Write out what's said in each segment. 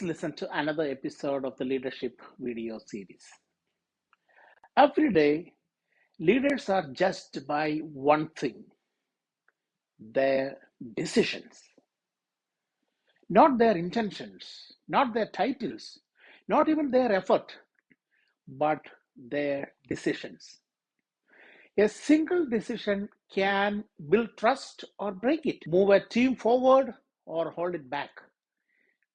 Please listen to another episode of the leadership video series. Every day, leaders are judged by one thing: their decisions, not their intentions, not their titles, not even their effort, but their decisions. A single decision can build trust or break it, move a team forward or hold it back,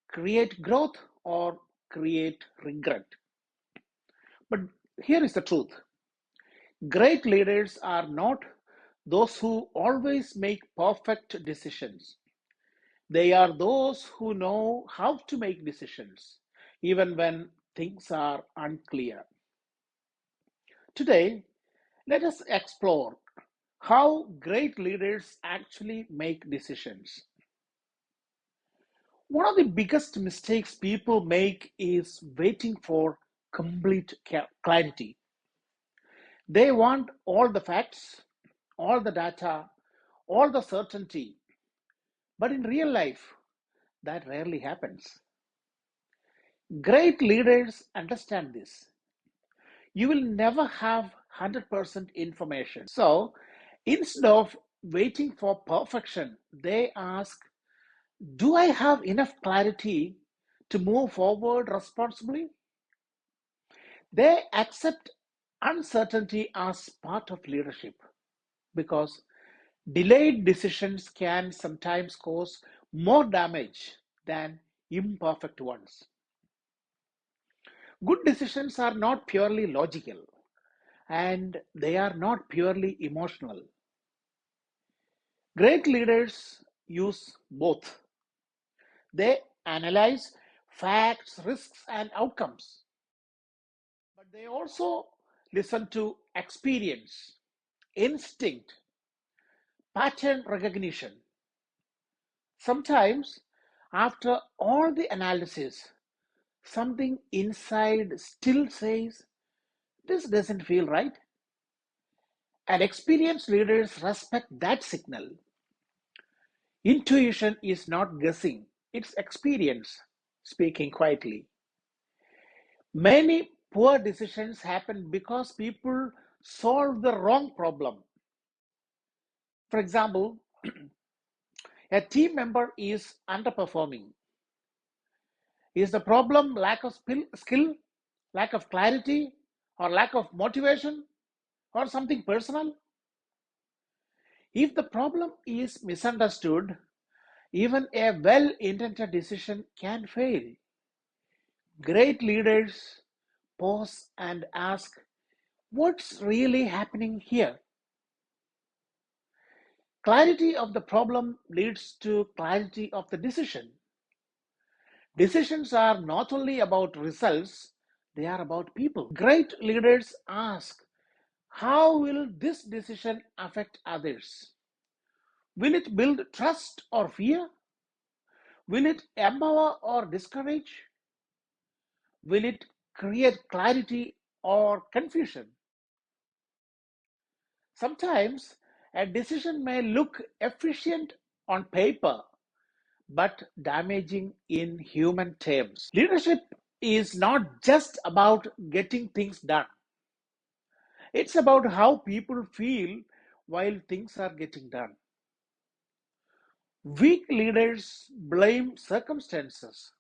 create growth or create regret. But here is the truth: great leaders are not those who always make perfect decisions. They are those who know how to make decisions, even when things are unclear. Today, let us explore how great leaders actually make decisions. One of the biggest mistakes people make is waiting for complete clarity. They want all the facts, all the data, all the certainty. But in real life, that rarely happens. Great leaders understand this. You will never have 100% information. So instead of waiting for perfection, they ask, do I have enough clarity to move forward responsibly? They accept uncertainty as part of leadership because delayed decisions can sometimes cause more damage than imperfect ones. Good decisions are not purely logical and they are not purely emotional. Great leaders use both. They analyze facts, risks, and outcomes, but they also listen to experience, instinct, pattern recognition. Sometimes, after all the analysis, something inside still says, this doesn't feel right. And experienced leaders respect that signal. Intuition is not guessing, it's experience speaking quietly. Many poor decisions happen because people solve the wrong problem. For example, a team member is underperforming. Is the problem lack of skill, lack of clarity, or lack of motivation, or something personal? If the problem is misunderstood, even a well intended decision can fail. Great leaders pause and ask, what's really happening here? Clarity of the problem leads to clarity of the decision. Decisions are not only about results, they are about people. Great leaders ask, how will this decision affect others? Will it build trust or fear? Will it empower or discourage? Will it create clarity or confusion? Sometimes a decision may look efficient on paper but damaging in human terms. Leadership is not just about getting things done, it's about how people feel while things are getting done. Weak leaders blame circumstances,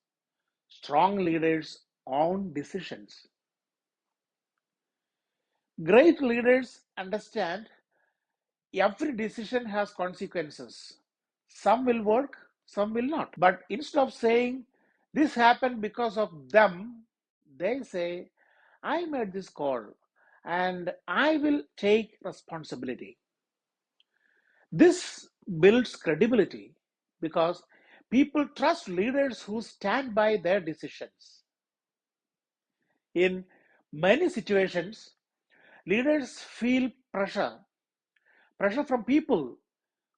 strong leaders own decisions. Great leaders understand every decision has consequences. Some will work, some will not. But instead of saying, this happened because of them, they say, I made this call and I will take responsibility. This builds credibility because people trust leaders who stand by their decisions. In many situations, leaders feel pressure from people,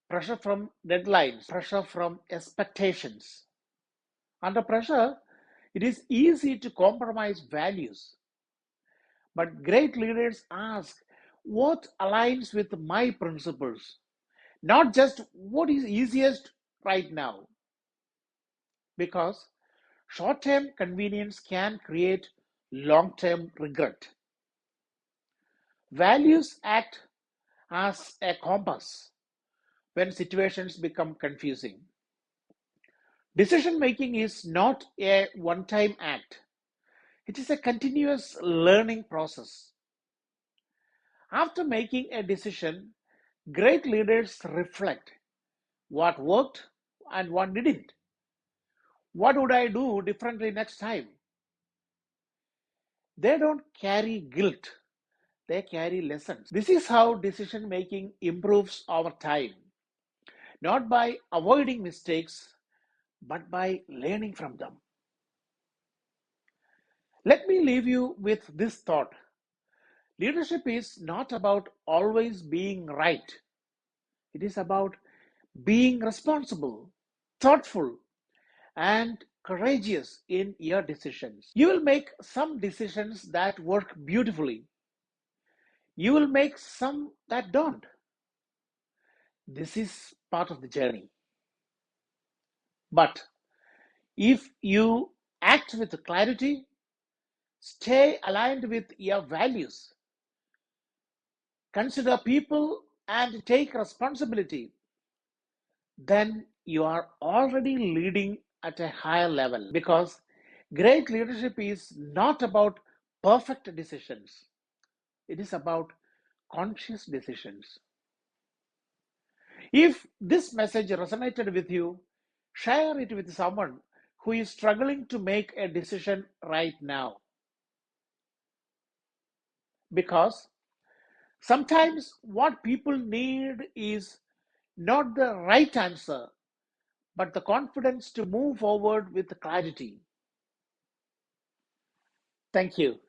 pressure from deadlines, pressure from expectations. Under pressure, it is easy to compromise values. But great leaders ask, what aligns with my principles? Not just what is easiest right now. Because Short-term convenience can create long-term regret. Values act as a compass when situations become confusing. Decision making is not a one time act, it is a continuous learning process. After making a decision, great leaders reflect what worked and what didn't. What would I do differently next time? They don't carry guilt, they carry lessons. This is how decision making improves over time, not by avoiding mistakes, but by learning from them. Let me leave you with this thought. Leadership is not about always being right, it is about being responsible, thoughtful, and courageous in your decisions. You will make some decisions that work beautifully, you will make some that don't. This is part of the journey. But if you act with clarity, stay aligned with your values, consider people, and take responsibility, then you are already leading at a higher level, because great leadership is not about perfect decisions, it is about conscious decisions. If this message resonated with you, share it with someone who is struggling to make a decision right now, because sometimes what people need is not the right answer, but the confidence to move forward with clarity. Thank you.